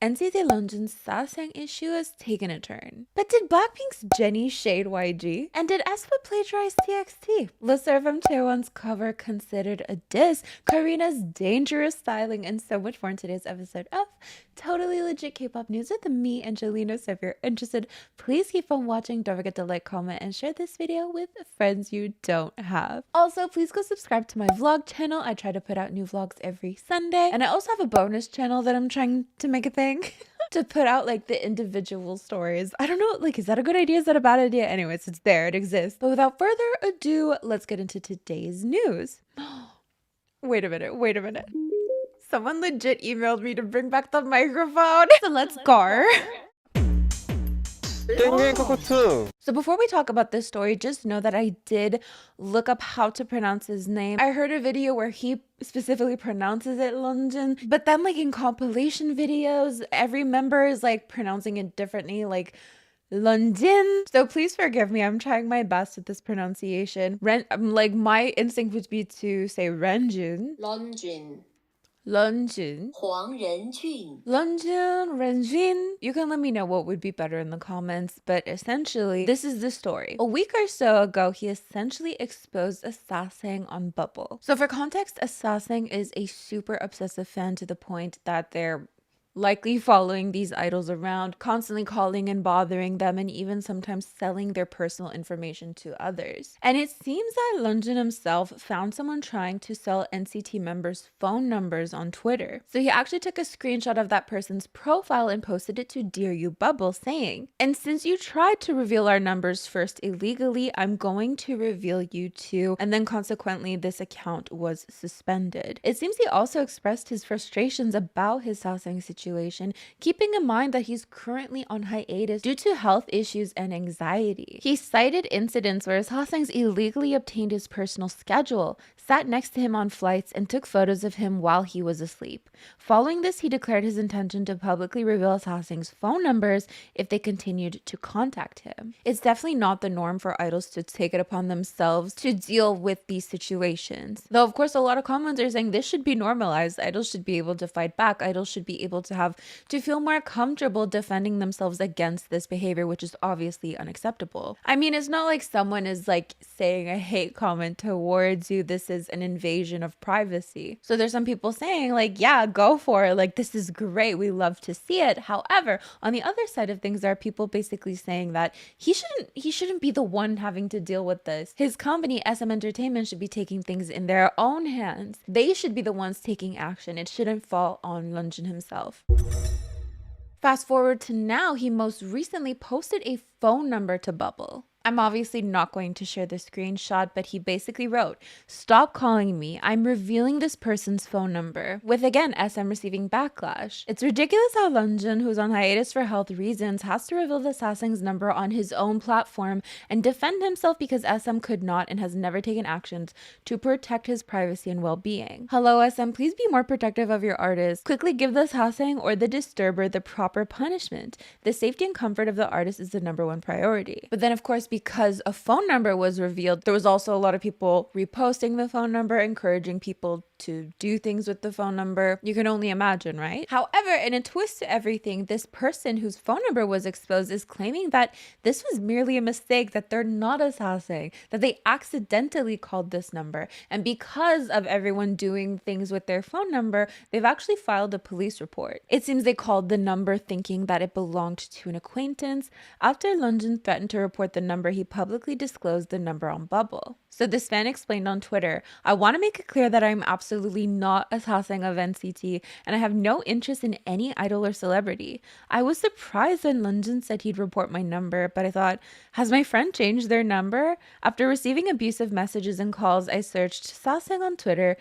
NCT London's Sasang issue has taken a turn. But did Blackpink's Jennie shade YG? And did aespa plagiarize TXT? Let's start from Taewon's cover considered a diss, Karina's dangerous styling, and so much more in today's episode of Totally Legit K-pop News with me, Angelina. So if you're interested, please keep on watching. Don't forget to like, comment, and share this video with friends you don't have. Also, please go subscribe to my vlog channel. I try to put out new vlogs every Sunday. And I also have a bonus channel that I'm trying to make a thing to put out like the individual stories. I don't know, like, is that a good idea? Is that a bad idea? Anyways, it's there, it exists. But without further ado, let's get into today's news. Wait a minute. Someone legit emailed me to bring back the microphone. So let's go. So before we talk about this story, just know that I did look up how to pronounce his name. I heard a video where he specifically pronounces it London, but then like in compilation videos, every member is like pronouncing it differently, like London. So please forgive me. I'm trying my best with this pronunciation. Like my instinct would be to say Renjun. London. Renjun. You can let me know what would be better in the comments, but essentially, this is the story. A week or so ago, he essentially exposed a Sasang on Bubble. So for context, a Sasang is a super obsessive fan to the point that they're likely following these idols around, constantly calling and bothering them, and even sometimes selling their personal information to others. And it seems that Lungin himself found someone trying to sell NCT members' phone numbers on Twitter. So he actually took a screenshot of that person's profile and posted it to Dear You Bubble, saying, "And since you tried to reveal our numbers first illegally, I'm going to reveal you too." And then consequently, this account was suspended. It seems he also expressed his frustrations about his Sasang situation, keeping in mind that he's currently on hiatus due to health issues and anxiety. He cited incidents where his Hasangs illegally obtained his personal schedule, sat next to him on flights, and took photos of him while he was asleep. Following this, he declared his intention to publicly reveal his Hasangs' phone numbers if they continued to contact him. It's definitely not the norm for idols to take it upon themselves to deal with these situations. Though, of course, a lot of comments are saying this should be normalized. Idols should be able to fight back. Idols should be able to have to feel more comfortable defending themselves against this behavior, which is obviously unacceptable. I mean, it's not like someone is like saying a hate comment towards you. This is an invasion of privacy. So there's some people saying like, yeah, go for it. Like, this is great. We love to see it. However, on the other side of things, there are people basically saying that he shouldn't be the one having to deal with this. His company, SM Entertainment, should be taking things in their own hands. They should be the ones taking action. It shouldn't fall on Lungin himself. Fast forward to now, he most recently posted a phone number to Bubble. I'm obviously not going to share the screenshot, but he basically wrote, "Stop calling me. I'm revealing this person's phone number," with again SM receiving backlash. It's ridiculous how Lungin, who's on hiatus for health reasons, has to reveal the Sasang's number on his own platform and defend himself because SM could not and has never taken actions to protect his privacy and well-being. Hello SM, please be more protective of your artists. Quickly give the Sasang or the disturber the proper punishment. The safety and comfort of the artist is the #1 priority. But then of course, because a phone number was revealed, there was also a lot of people reposting the phone number, encouraging people to do things with the phone number. You can only imagine, right? However, in a twist to everything, this person whose phone number was exposed is claiming that this was merely a mistake, that they're not a Sasang, that they accidentally called this number. And because of everyone doing things with their phone number, they've actually filed a police report. It seems they called the number thinking that it belonged to an acquaintance. After Lungin threatened to report the number, he publicly disclosed the number on Bubble. So this fan explained on Twitter, "I want to make it clear that I'm absolutely not a Sasang of NCT, and I have no interest in any idol or celebrity. I was surprised when Lungin said he'd report my number, but I thought, has my friend changed their number? After receiving abusive messages and calls, I searched Sasang on Twitter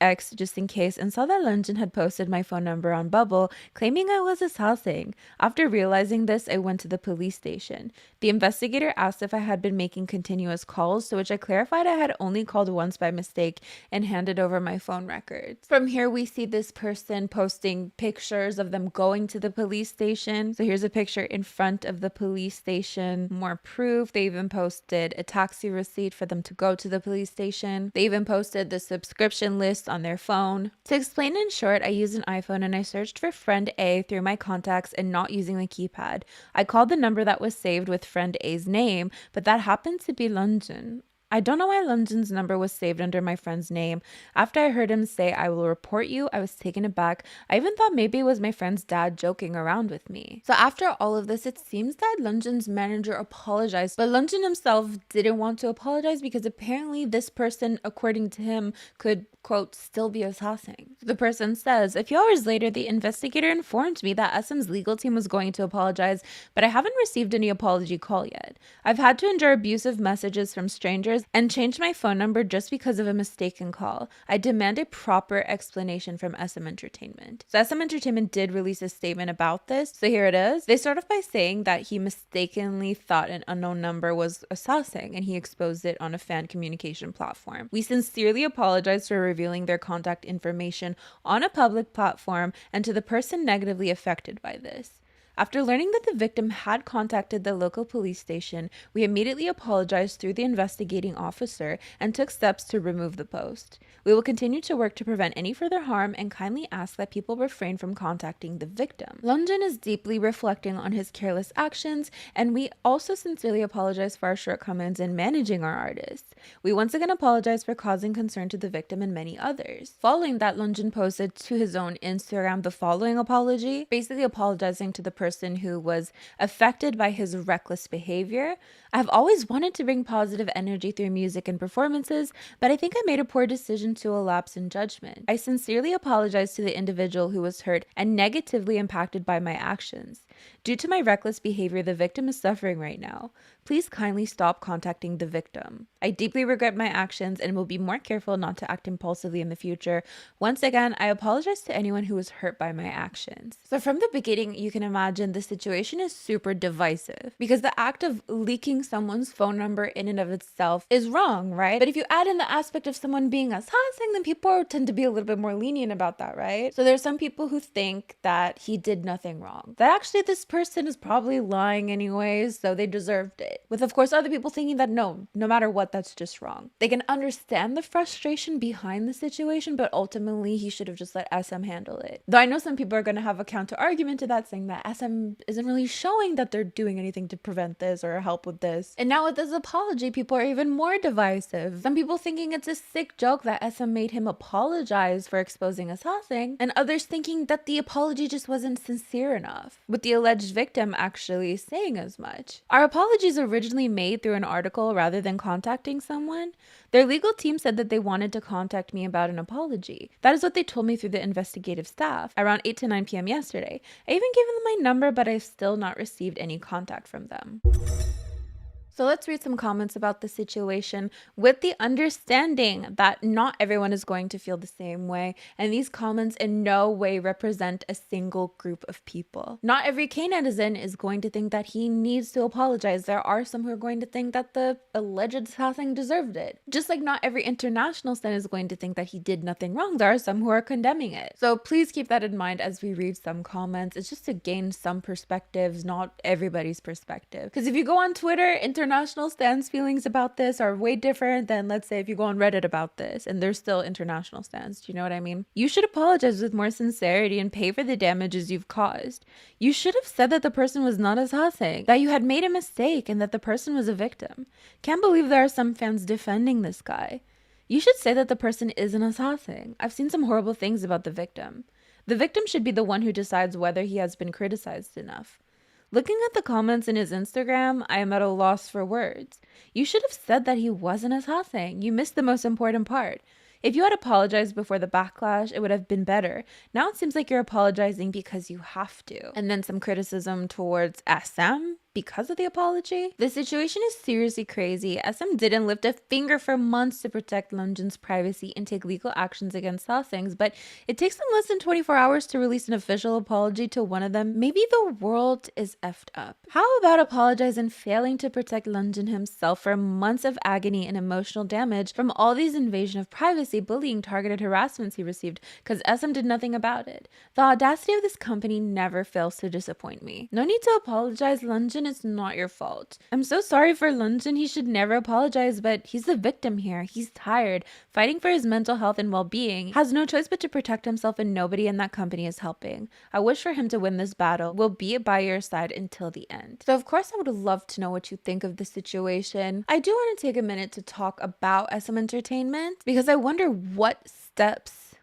X just in case and saw that Lungin had posted my phone number on Bubble, claiming I was his housing. After realizing this, I went to the police station. The investigator asked if I had been making continuous calls, to which I clarified I had only called once by mistake and handed over my phone records." From here, we see this person posting pictures of them going to the police station. So here's a picture in front of the police station. More proof. They even posted a taxi receipt for them to go to the police station. They even posted the subscription list on their phone. To explain in short, I used an iPhone and I searched for friend A through my contacts and not using the keypad. I called the number that was saved with friend A's name, but that happened to be Lunjun. I don't know why Lunjun's number was saved under my friend's name. After I heard him say, "I will report you," I was taken aback. I even thought maybe it was my friend's dad joking around with me. So after all of this, it seems that Lunjun's manager apologized, but Lunjun himself didn't want to apologize because apparently this person, according to him, could, quote, still be assessing. The person says, "A few hours later, the investigator informed me that SM's legal team was going to apologize, but I haven't received any apology call yet. I've had to endure abusive messages from strangers and changed my phone number just because of a mistaken call. I demand a proper explanation from SM Entertainment." So SM Entertainment did release a statement about this. So here it is. They start off by saying that he mistakenly thought an unknown number was assessing and he exposed it on a fan communication platform. "We sincerely apologize for revealing their contact information on a public platform and to the person negatively affected by this. After learning that the victim had contacted the local police station, we immediately apologized through the investigating officer and took steps to remove the post. We will continue to work to prevent any further harm and kindly ask that people refrain from contacting the victim. Lunjun is deeply reflecting on his careless actions, and we also sincerely apologize for our shortcomings in managing our artists. We once again apologize for causing concern to the victim and many others." Following that, Lunjun posted to his own Instagram the following apology, basically apologizing to the person who was affected by his reckless behavior. "I've always wanted to bring positive energy through music and performances, but I think I made a poor decision to lapse in judgment. I sincerely apologize to the individual who was hurt and negatively impacted by my actions. Due to my reckless behavior, the victim is suffering right now. Please kindly stop contacting the victim. I deeply regret my actions and will be more careful not to act impulsively in the future. Once again, I apologize to anyone who was hurt by my actions." So from the beginning, you can imagine the situation is super divisive because the act of leaking someone's phone number in and of itself is wrong, right? But if you add in the aspect of someone being assassin, then people tend to be a little bit more lenient about that, right? So there's some people who think that he did nothing wrong, that actually this person is probably lying anyways, so they deserved it. With, of course, other people thinking that no matter what, that's just wrong. They can understand the frustration behind the situation, but ultimately he should have just let SM handle it. Though I know some people are going to have a counter argument to that, saying that SM isn't really showing that they're doing anything to prevent this or help with this. And now with this apology, people are even more divisive. Some people thinking it's a sick joke that SM made him apologize for exposing assassin, and others thinking that the apology just wasn't sincere enough, with the alleged victim actually saying as much. Our apologies originally made through an article rather than contacting someone? Their legal team said that they wanted to contact me about an apology. That is what they told me through the investigative staff around 8 to 9 p.m. yesterday. I even gave them my number, but I've still not received any contact from them. So let's read some comments about the situation with the understanding that not everyone is going to feel the same way, and these comments in no way represent a single group of people. Not every K-netizen is going to think that he needs to apologize. There are some who are going to think that the alleged assassin deserved it. Just like not every international stan is going to think that he did nothing wrong. There are some who are condemning it. So please keep that in mind as we read some comments. It's just to gain some perspectives, not everybody's perspective. Because if you go on Twitter, international stans' feelings about this are way different than, let's say, if you go on Reddit about this and there's still international stans. Do you know what I mean? You should apologize with more sincerity and pay for the damages you've caused. You should have said that the person was not assassin, that you had made a mistake, and that the person was a victim. Can't believe there are some fans defending this guy. You should say that the person is an assassin. I've seen some horrible things about the victim. The victim should be the one who decides whether he has been criticized enough. Looking at the comments in his Instagram, I am at a loss for words. You should have said that he wasn't assassin. You missed the most important part. If you had apologized before the backlash, it would have been better. Now it seems like you're apologizing because you have to. And then some criticism towards SM because of the apology. The situation is seriously crazy. SM didn't lift a finger for months to protect Lunjun's privacy and take legal actions against Sasaengs, but it takes them less than 24 hours to release an official apology to one of them. Maybe the world is effed up. How about apologize and failing to protect Lunjun himself for months of agony and emotional damage from all these invasion of privacy, bullying, targeted harassments he received because SM did nothing about it? The audacity of this company never fails to disappoint me. No need to apologize, Lunjun it's not your fault. I'm so sorry for Lungin. He should never apologize, but he's the victim here. He's tired, fighting for his mental health and well-being, has no choice but to protect himself, and nobody in that company is helping. I wish for him to win this battle. We'll be by your side until the end. So of course I would love to know what you think of the situation. I do want to take a minute to talk about SM Entertainment because I wonder what steps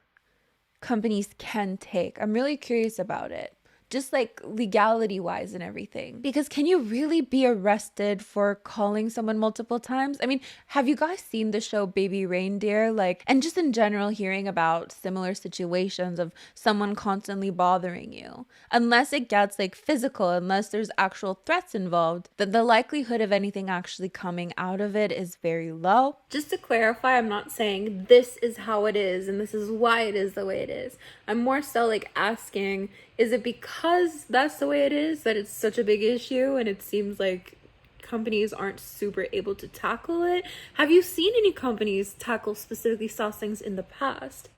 companies can take. I'm really curious about it. Just like legality wise and everything. Because can you really be arrested for calling someone multiple times? I mean, have you guys seen the show Baby Reindeer? Like, and just in general, hearing about similar situations of someone constantly bothering you. Unless it gets like physical, unless there's actual threats involved, then the likelihood of anything actually coming out of it is very low. Just to clarify, I'm not saying this is how it is and this is why it is the way it is. I'm more so like asking, is it because that's the way it is that it's such a big issue and it seems like companies aren't super able to tackle it? Have you seen any companies tackle specifically sasaengs in the past?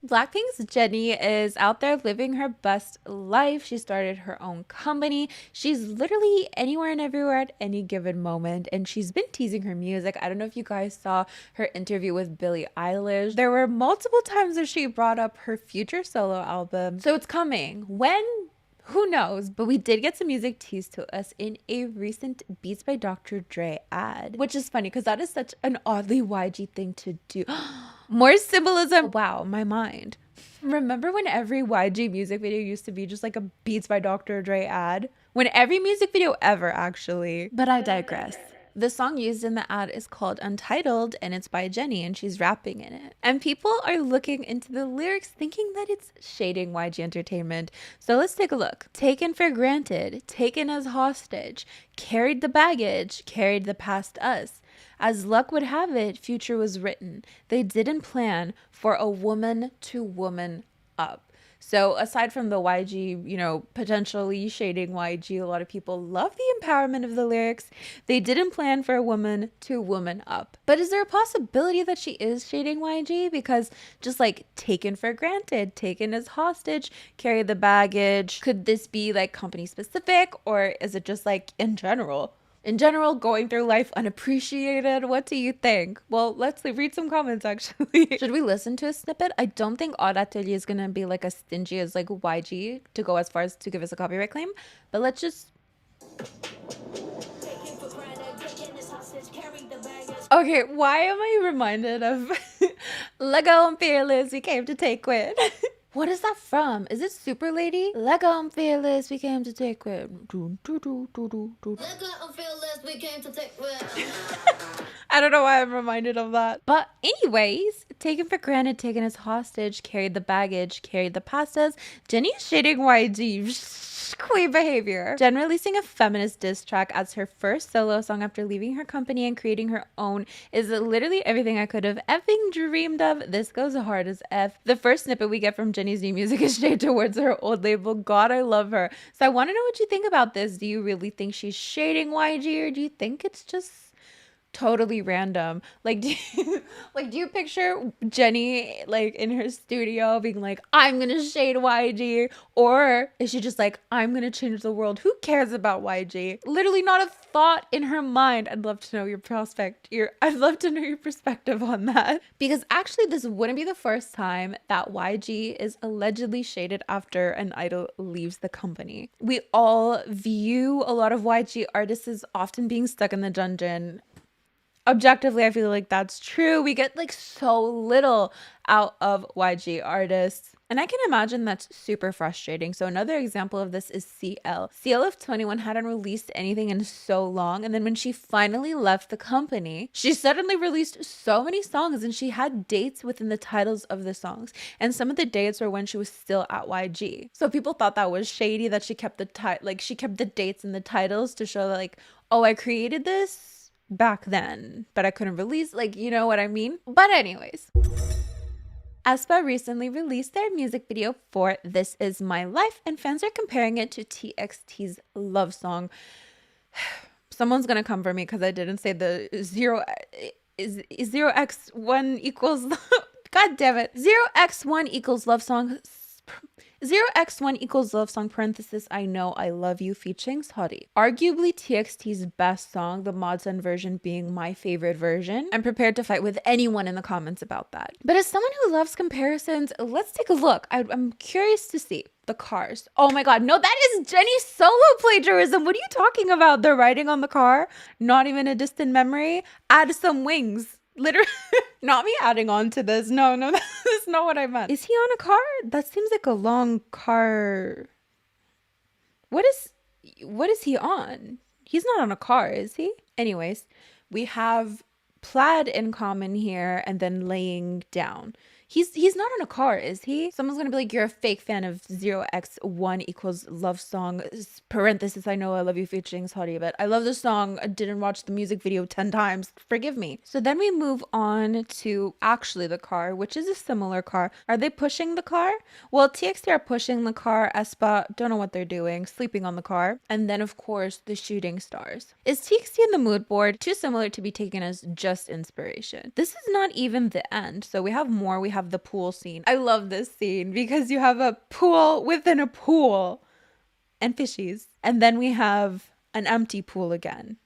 Blackpink's Jennie is out there living her best life. She started her own company. She's literally anywhere and everywhere at any given moment, and she's been teasing her music. I don't know if you guys saw her interview with Billie Eilish. There were multiple times that she brought up her future solo album. So it's coming. When? Who knows? But we did get some music teased to us in a recent Beats by Dr. Dre ad, which is funny because that is such an oddly YG thing to do. More symbolism. Wow, my mind. Remember when every YG music video used to be just like a Beats by Dr. Dre ad? When every music video ever, actually. But I digress. The song used in the ad is called Untitled, and it's by Jennie, and she's rapping in it. And people are looking into the lyrics thinking that it's shading YG Entertainment. So let's take a look. Taken for granted, taken as hostage, carried the baggage, carried the past us. As luck would have it, future was written. They didn't plan for a woman to woman up. So aside from the YG, potentially shading YG, a lot of people love the empowerment of the lyrics. They didn't plan for a woman to woman up. But is there a possibility that she is shading YG? Because just like taken for granted, taken as hostage, carry the baggage. Could this be like company specific, or is it just like in general? In general, going through life unappreciated. What do you think? Well, let's read some comments actually. Should we listen to a snippet? I don't think Odd Atelier is gonna be like as stingy as like YG to go as far as to give us a copyright claim. But let's just. Okay, why am I reminded of Lego and Fearless? We came to take with. What is that from? Is it Super Lady? Lego and Fearless, we came to take with. Lego and Fearless, we came to take with. I don't know why I'm reminded of that. But anyways, taken for granted, taken as hostage, carried the baggage, carried the pastas. Jennie is shading YG. Queen behavior. Jen releasing a feminist diss track as her first solo song after leaving her company and creating her own is literally everything I could have effing dreamed of. This goes hard as F. The first snippet we get from Jennie's new music is straight towards her old label. God, I love her. So I want to know what you think about this. Do you really think she's shading YG, or do you think it's just totally random? Like, do you picture Jennie like in her studio being like, I'm gonna shade YG, or is she just like, I'm gonna change the world, who cares about YG? Literally not a thought in her mind. I'd love to know I'd love to know your perspective on that, because actually this wouldn't be the first time that YG is allegedly shaded after an idol leaves the company. We all view a lot of YG artists as often being stuck in the dungeon. Objectively, I feel like that's true. We get like so little out of YG artists, and I can imagine that's super frustrating. So another example of this is CL. CL of 21 hadn't released anything in so long, and then when she finally left the company, she suddenly released so many songs, and she had dates within the titles of the songs, and some of the dates were when she was still at YG. So people thought that was shady that she kept she kept the dates in the titles to show that like, oh, I created this back then, but I couldn't release, you know what I mean? But anyways, aespa recently released their music video for This Is My Life, and fans are comparing it to TXT's Love Song. Someone's gonna come for me because I didn't say the 0x1 equals God damn it, 0x1 equals Love Song. 0x1 equals love song parenthesis I know I love you featuring Saudi. Arguably TXT's best song, the Mod Sun version being my favorite version. I'm prepared to fight with anyone in the comments about that. But as someone who loves comparisons, let's take a look. I'm curious to see the cars. Oh my god, no, that is Jennie's solo plagiarism. What are you talking about? They're riding on the car? Not even a distant memory? Add some wings. Literally, not me adding on to this. No, that's not what I meant. Is he on a car? That seems like a long car. What is he on? He's not on a car, is he? Anyways, we have plaid in common here and then laying down. He's not on a car, is he? Someone's gonna be like, you're a fake fan of 0x1 equals love song parenthesis I know I love you featuring Saudi, but I love the song. I didn't watch the music video 10 times. Forgive me. So then we move on to actually the car, which is a similar car. Are they pushing the car? Well, TXT are pushing the car. aespa, don't know what they're doing, sleeping on the car. And then of course the shooting stars. Is TXT in the mood board? Too similar to be taken as just inspiration. This is not even the end. So we have more. We have the pool scene. I love this scene because you have a pool within a pool and fishies. And then we have an empty pool again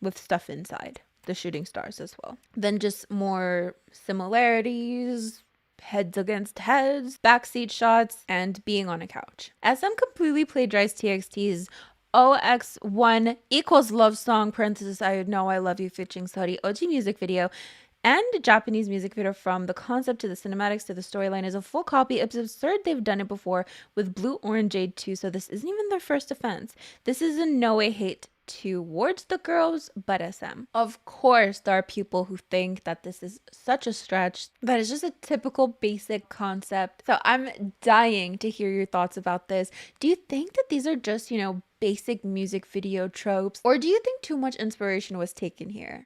with stuff inside. The shooting stars as well. Then just more similarities, heads against heads, backseat shots, and being on a couch. SM completely plagiarized TXT's 0x1 equals love song parenthesis I know I love you featuring Saudi OG music video and Japanese music video. From the concept to the cinematics to the storyline is a full copy. It's absurd they've done it before with Blue Orange Jade too, so this isn't even their first offense. This is in no way hate towards the girls, but SM. Of course, there are people who think that this is such a stretch, that is just a typical basic concept. So I'm dying to hear your thoughts about this. Do you think that these are just, basic music video tropes, or do you think too much inspiration was taken here?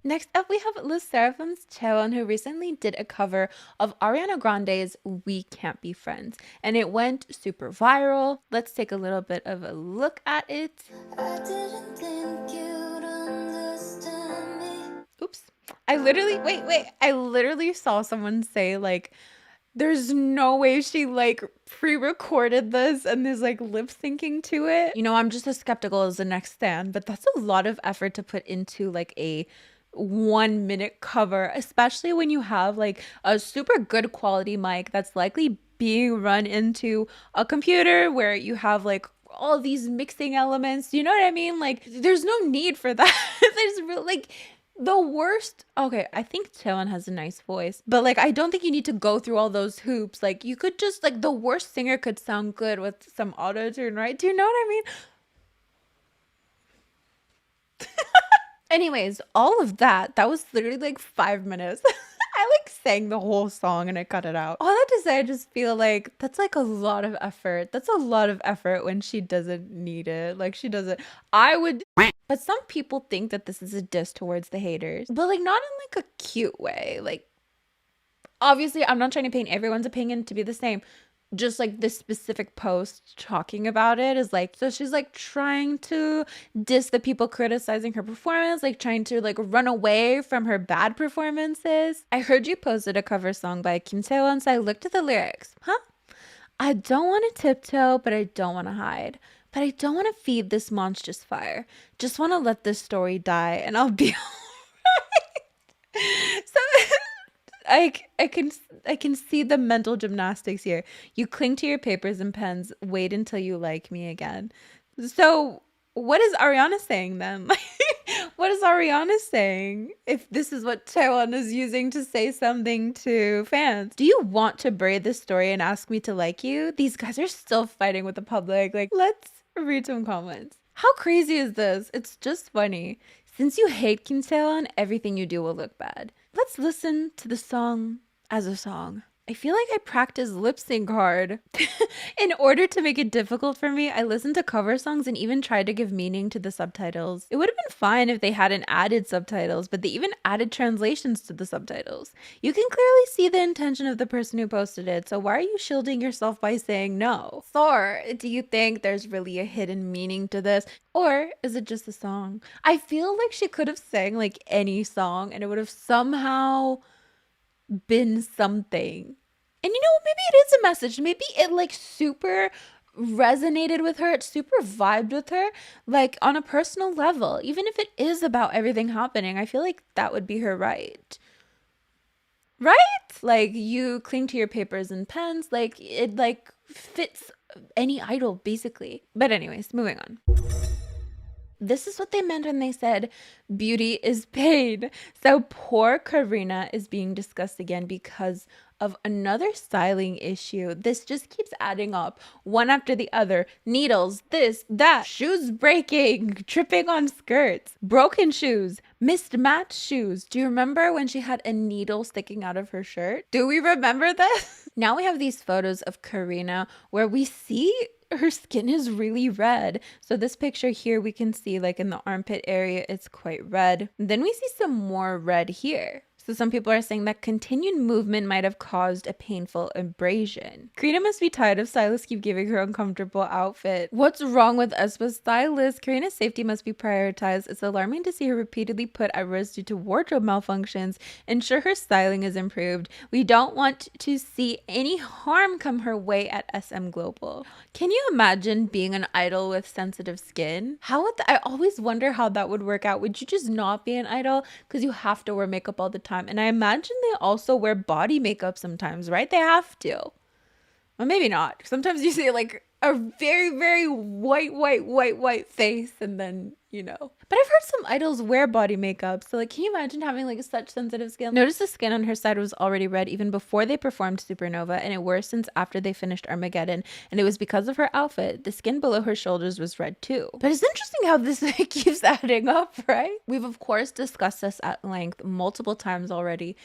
Next up, we have LE SSERAFIM's Chaewon, who recently did a cover of Ariana Grande's We Can't Be Friends, and it went super viral. Let's take a little bit of a look at it. I didn't think you'd understand me. Oops. I literally saw someone say, like, there's no way she pre-recorded this and is lip syncing to it. I'm just as skeptical as the next stan, but that's a lot of effort to put into a 1 minute cover, especially when you have a super good quality mic that's likely being run into a computer where you have all these mixing elements. You know what I mean? There's no need for that. There's really the worst. Okay, I think Chaewon has a nice voice, but I don't think you need to go through all those hoops. You could just the worst singer could sound good with some auto tune, right? Do you know what I mean? Anyways, all of that was literally 5 minutes. I sang the whole song and I cut it out. All that to say, I just feel that's a lot of effort. That's a lot of effort when she doesn't need it. She doesn't. I would. But some people think that this is a diss towards the haters, but not in a cute way. Obviously, I'm not trying to paint everyone's opinion to be the same. Just this specific post talking about it is so she's trying to diss the people criticizing her performance, trying to run away from her bad performances. I heard you posted a cover song by Kim Taewon, so I looked at the lyrics. I don't want to tiptoe, but I don't want to hide. But I don't want to feed this monstrous fire. Just want to let this story die and I'll be alright. So I can see the mental gymnastics here. You cling to your papers and pens, wait until you like me again. So what is Ariana saying then? What is Ariana saying if this is what Chaewon is using to say something to fans? Do you want to braid this story and ask me to like you? These guys are still fighting with the public. Let's read some comments. How crazy is this? It's just funny. Since you hate Kim Taewon, everything you do will look bad. Let's listen to the song as a song. I feel like I practice lip sync hard. In order to make it difficult for me, I listened to cover songs and even tried to give meaning to the subtitles. It would have been fine if they hadn't added subtitles, but they even added translations to the subtitles. You can clearly see the intention of the person who posted it, so why are you shielding yourself by saying no? Thor, do you think there's really a hidden meaning to this? Or is it just a song? I feel like she could have sang any song and it would have somehow been something. And you know, maybe it is a message. Maybe it like super resonated with her. It super vibed with her, like on a personal level. Even if it is about everything happening, I feel like that would be her right. Right? Like you cling to your papers and pens, like it like fits any idol basically. But anyways, moving on. This is what they meant when they said beauty is pain. So poor Karina is being discussed again because of another styling issue. This just keeps adding up, one after the other. Needles, this, that, shoes breaking, tripping on skirts, broken shoes, mismatched shoes. Do you remember when she had a needle sticking out of her shirt? Do we remember this? Now we have these photos of Karina where we see her skin is really red. So this picture here, we can see like in the armpit area, it's quite red. Then we see some more red here. So some people are saying that continued movement might have caused a painful abrasion. Karina must be tired of stylists keep giving her uncomfortable outfit. What's wrong with aespa's stylist? Karina's safety must be prioritized. It's alarming to see her repeatedly put at risk due to wardrobe malfunctions. Ensure her styling is improved. We don't want to see any harm come her way at SM Global. Can you imagine being an idol with sensitive skin? How would I always wonder how that would work out. Would you just not be an idol because you have to wear makeup all the time? And I imagine they also wear body makeup sometimes, right? They have to. Well, maybe not. Sometimes you see like a very, very white face and then, you know. But I've heard some idols wear body makeup. So like, can you imagine having like such sensitive skin? Notice the skin on her side was already red even before they performed Supernova, and it worsened after they finished Armageddon. And it was because of her outfit. The skin below her shoulders was red too. But it's interesting how this keeps adding up, right? We've of course discussed this at length multiple times already.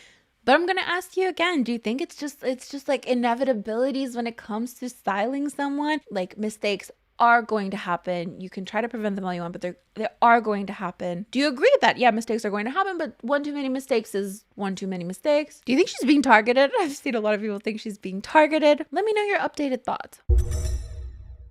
But I'm going to ask you again, do you think it's just like inevitabilities when it comes to styling someone? Like mistakes are going to happen. You can try to prevent them all you want, but they are going to happen. Do you agree that, yeah, mistakes are going to happen, but one too many mistakes is one too many mistakes? Do you think she's being targeted? I've seen a lot of people think she's being targeted. Let me know your updated thoughts.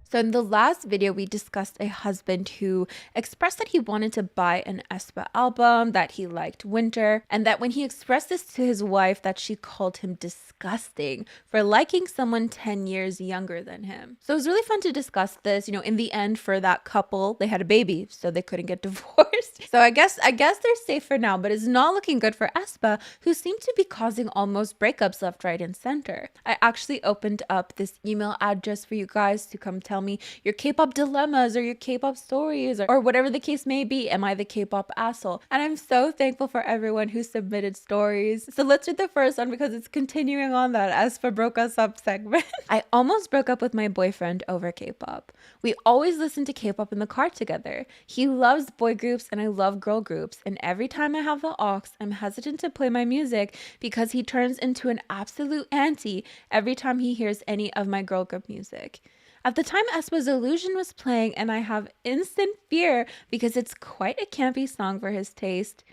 So in the last video, we discussed a husband who expressed that he wanted to buy an aespa album, that he liked winter, and that when he expressed this to his wife, that she called him disgusting for liking someone 10 years younger than him. So it was really fun to discuss this. You know, in the end, for that couple, they had a baby, so they couldn't get divorced. So I guess they're safe for now, but it's not looking good for aespa, who seem to be causing almost breakups left, right, and center. I actually opened up this email address for you guys to come tell me your K-pop dilemmas or your K-pop stories or whatever the case may be. Am I the K-pop asshole? And I'm so thankful for everyone who submitted stories. So let's read the first one because it's continuing on that aespa broke us up segment. I almost broke up with my boyfriend over K-pop. We always listen to K-pop in the car together. He loves boy groups and I love girl groups. And every time I have the aux, I'm hesitant to play my music because he turns into an absolute anti every time he hears any of my girl group music. At the time, aespa's Illusion was playing, and I have instant fear because it's quite a campy song for his taste.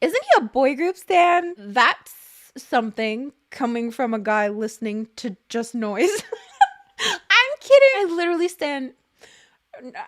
Isn't he a boy group stan? That's something coming from a guy listening to just noise. I'm kidding. I literally stan.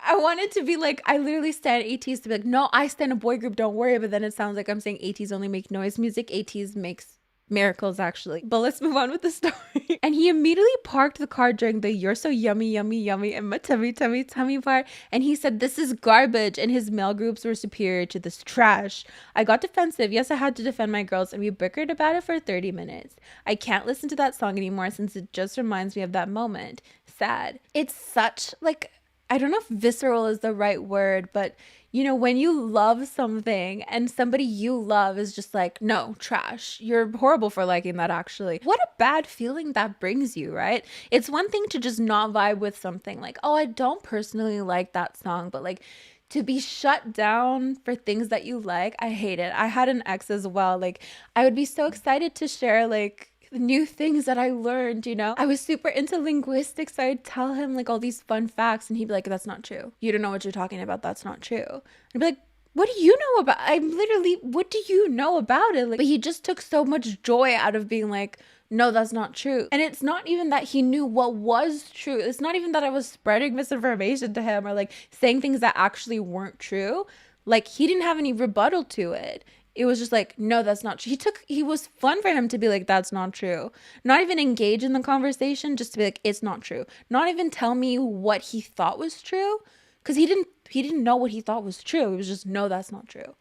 I wanted to be like, I literally stan ATEEZ to be like, no, I stan a boy group, don't worry. But then it sounds like I'm saying ATEEZ only make noise music. ATEEZ makes miracles actually. But let's move on with the story. And he immediately parked the car during the "You're so yummy, yummy, yummy" and "my tummy, tummy, tummy" part. And he said this is garbage and his male groups were superior to this trash. I got defensive. Yes, I had to defend my girls and we bickered about it for 30 minutes. I can't listen to that song anymore since it just reminds me of that moment. Sad. It's such like, I don't know if visceral is the right word, but you know, when you love something and somebody you love is just like, no, trash. You're horrible for liking that actually. What a bad feeling that brings you, right? It's one thing to just not vibe with something like, oh, I don't personally like that song, but like to be shut down for things that you like, I hate it. I had an ex as well. Like I would be so excited to share like new things that I learned, you know. I was super into linguistics, so I'd tell him like all these fun facts and he'd be like, that's not true. You don't know what you're talking about. That's not true. I'd be like, what do you know about? I'm literally, what do you know about it? Like, but he just took so much joy out of being like, no, that's not true. And it's not even that he knew what was true. It's not even that I was spreading misinformation to him or like saying things that actually weren't true. Like he didn't have any rebuttal to it. It was just like, no, that's not true. He was fun for him to be like, that's not true. Not even engage in the conversation, just to be like, it's not true. Not even tell me what he thought was true. Cause he didn't know what he thought was true. It was just, no, that's not true.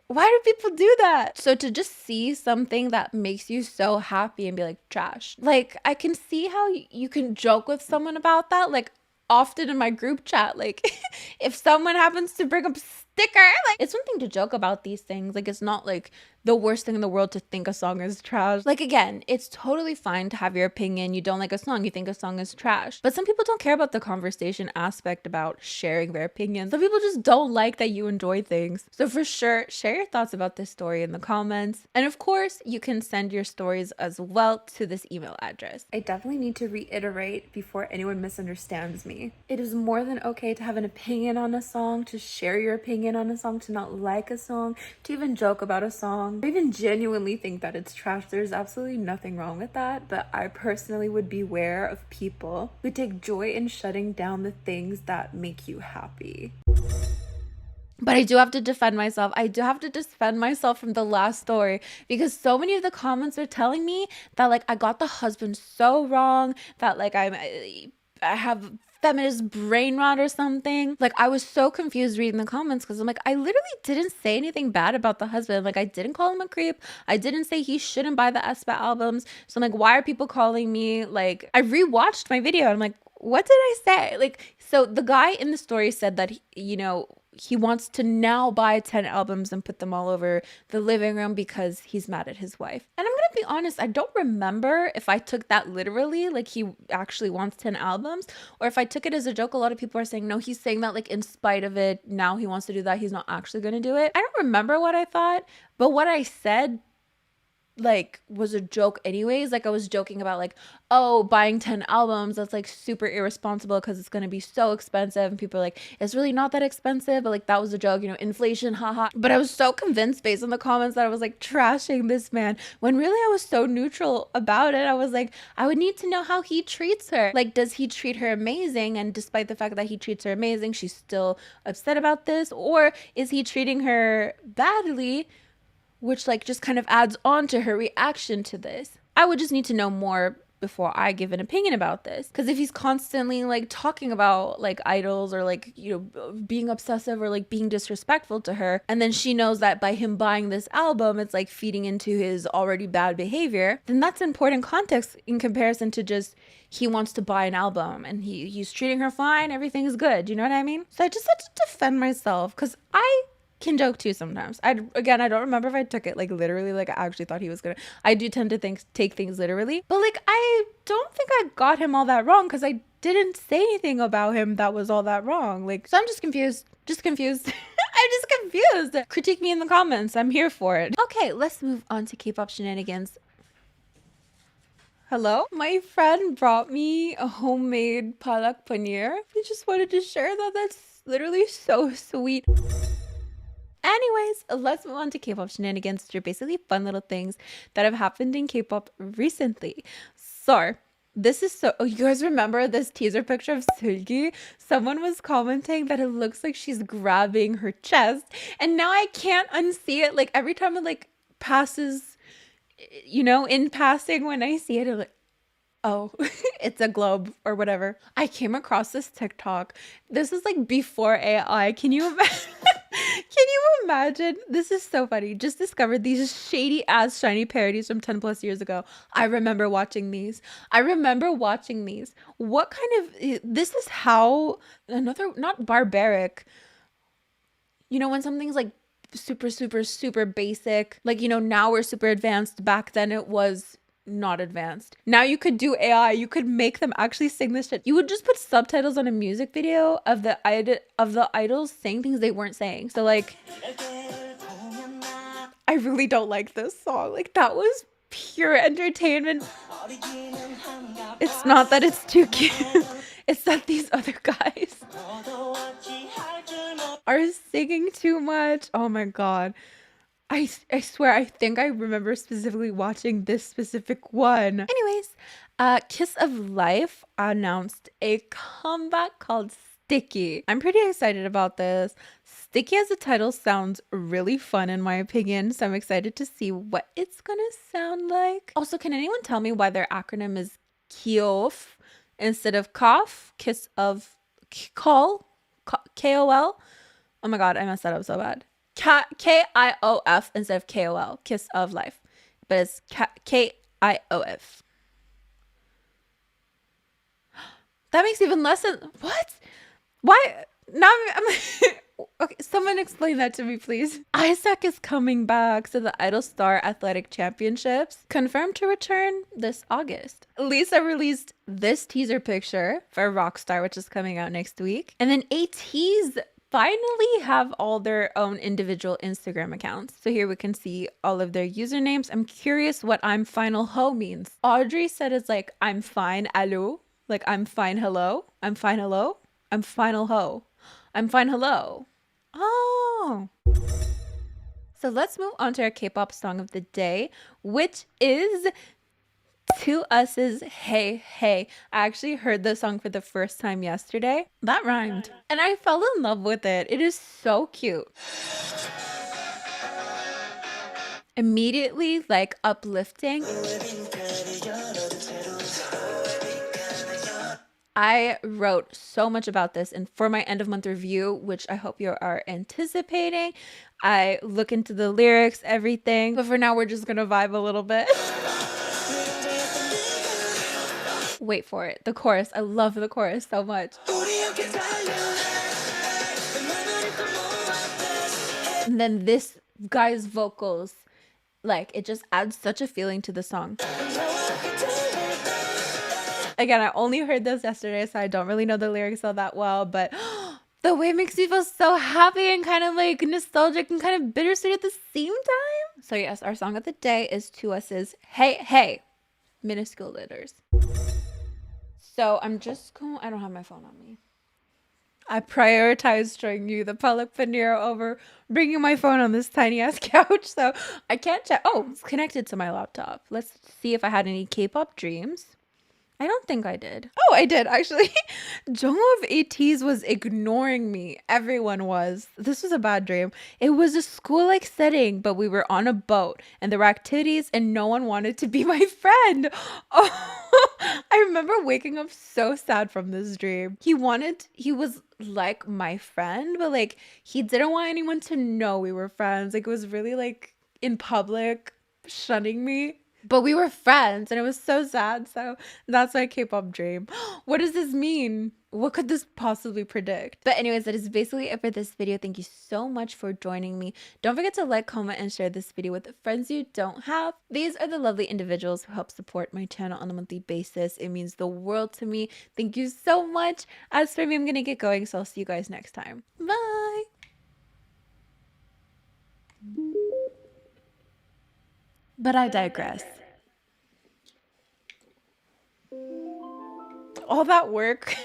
Why do people do that? So to just see something that makes you so happy and be like, trash. Like, I can see how you can joke with someone about that. Like, often in my group chat, like, if someone happens to bring up sticker, like, it's one thing to joke about these things. Like, it's not like the worst thing in the world to think a song is trash. Like, again, it's totally fine to have your opinion. You don't like a song, you think a song is trash. But some people don't care about the conversation aspect about sharing their opinions. Some people just don't like that you enjoy things. So for sure, share your thoughts about this story in the comments. And of course, you can send your stories as well to this email address. I definitely need to reiterate before anyone misunderstands me. It is more than okay to have an opinion on a song, to share your opinion on a song, to not like a song, to even joke about a song, or even genuinely think that it's trash. There's absolutely nothing wrong with that, but I personally would beware of people who take joy in shutting down the things that make you happy. But I do have to defend myself. I do have to defend myself from the last story, because so many of the comments are telling me that, like, I got the husband so wrong, that, like, I have feminist brain rot or something. Like, I was so confused reading the comments, because I'm like, I literally didn't say anything bad about the husband. Like, I didn't call him a creep. I didn't say he shouldn't buy the aespa albums. So I'm like, why are people calling me? Like, I rewatched my video and I'm like, what did I say? Like, so the guy in the story said that, he wants to now buy 10 albums and put them all over the living room because he's mad at his wife. And I'm gonna be honest, I don't remember if I took that literally, like he actually wants 10 albums, or if I took it as a joke. A lot of people are saying, no, he's saying that like in spite of it, now he wants to do that, he's not actually gonna do it. I don't remember what I thought, but what I said like was a joke anyways. Like, I was joking about like, oh, buying 10 albums, that's like super irresponsible because it's gonna be so expensive, and people are like, it's really not that expensive, but like that was a joke, inflation, haha. But I was so convinced based on the comments that I was like trashing this man, when really I was so neutral about it. I was like, I would need to know how he treats her. Like, does he treat her amazing, and despite the fact that he treats her amazing, she's still upset about this? Or is he treating her badly, which like just kind of adds on to her reaction to this? I would just need to know more before I give an opinion about this. Because if he's constantly like talking about like idols, or like, being obsessive, or like being disrespectful to her, and then she knows that by him buying this album, it's like feeding into his already bad behavior, then that's important context in comparison to just, he wants to buy an album and he's treating her fine, everything's good. You know what I mean? So I just had to defend myself, because I can joke too sometimes. I don't remember if I took it like literally, like I actually thought he was gonna. I do tend to take things literally, but like I don't think I got him all that wrong, because I didn't say anything about him that was all that wrong. Like, so I'm just confused. I'm just confused. Critique me in the comments. I'm here for it. Okay, let's move on to K-pop shenanigans. Hello? My friend brought me a homemade palak paneer. I just wanted to share that. That's literally so sweet. Anyways, let's move on to K-pop shenanigans, which are basically fun little things that have happened in K-pop recently. So, this is so... Oh, you guys remember this teaser picture of Seulgi? Someone was commenting that it looks like she's grabbing her chest, and now I can't unsee it. Like, every time it, like, passes, in passing, when I see it, I'm like, oh, it's a globe or whatever. I came across this TikTok. This is like before AI. Can you imagine? Can you imagine? This is so funny. Just discovered these shady ass shiny parodies from 10 plus years ago. I remember watching these. What kind of, this is how, another, not barbaric, when something's like super, super, super basic, like, now we're super advanced. Back then it was not advanced. Now you could do AI. You could make them actually sing this shit. You would just put subtitles on a music video of the idols saying things they weren't saying. So like, I really don't like this song. Like, that was pure entertainment. It's not that it's too cute. It's that these other guys are singing too much. Oh my god. I swear, I think I remember specifically watching this specific one. Anyways, Kiss of Life announced a comeback called Sticky. I'm pretty excited about this. Sticky as a title sounds really fun in my opinion, so I'm excited to see what it's gonna sound like. Also, can anyone tell me why their acronym is KIOF instead of KOF? Kiss of Kol? KOL? Oh my god, I messed that up so bad. KIOF instead of KOL. Kiss of Life. But it's KIOF. That makes even less sense. What? Why? Now I'm okay, someone explain that to me, please. Isaac is coming back to the Idol Star Athletic Championships, confirmed to return this August. Lisa released this teaser picture for Rockstar, which is coming out next week. And then ATEEZ finally have all their own individual Instagram accounts. So here we can see all of their usernames. I'm curious what I'm final ho means. Audrey said it's like, I'm fine, allo. Like, I'm fine, hello. I'm fine, hello. I'm final ho. I'm fine, hello. Oh. So let's move on to our K-pop song of the day, which is 2US's Hey Hey. I actually heard the song for the first time yesterday. That rhymed. And I fell in love with it. It is so cute. Immediately, like, uplifting. I wrote so much about this and for my end of month review, which I hope you are anticipating. I look into the lyrics, everything, but for now we're just gonna vibe a little bit. Wait for it. The chorus. I love the chorus so much. And then this guy's vocals, like, it just adds such a feeling to the song. Again, I only heard this yesterday, so I don't really know the lyrics all that well, but the way it makes me feel so happy and kind of like nostalgic and kind of bittersweet at the same time. So yes, our song of the day is 2US's Hey Hey, Minuscule Letters. So I'm just going, I don't have my phone on me. I prioritize showing you the Public Panero over bringing my phone on this tiny ass couch, so I can't check. Oh, it's connected to my laptop. Let's see if I had any K-pop dreams. I don't think I did. Oh, I did actually. Jungwoo of ATEEZ was ignoring me. Everyone was. This was a bad dream. It was a school-like setting, but we were on a boat and there were activities and no one wanted to be my friend. Oh, I remember waking up so sad from this dream. He was like my friend, but like he didn't want anyone to know we were friends. Like it was really like in public shunning me. But we were friends and it was so sad. So that's my K-pop dream. What does this mean? What could this possibly predict? But anyways, that is basically it for this video. Thank you so much for joining me. Don't forget to like, comment, and share this video with friends you don't have. These are the lovely individuals who help support my channel on a monthly basis. It means the world to me. Thank you so much. As for me, I'm going to get going. So I'll see you guys next time. Bye. But I digress. All that work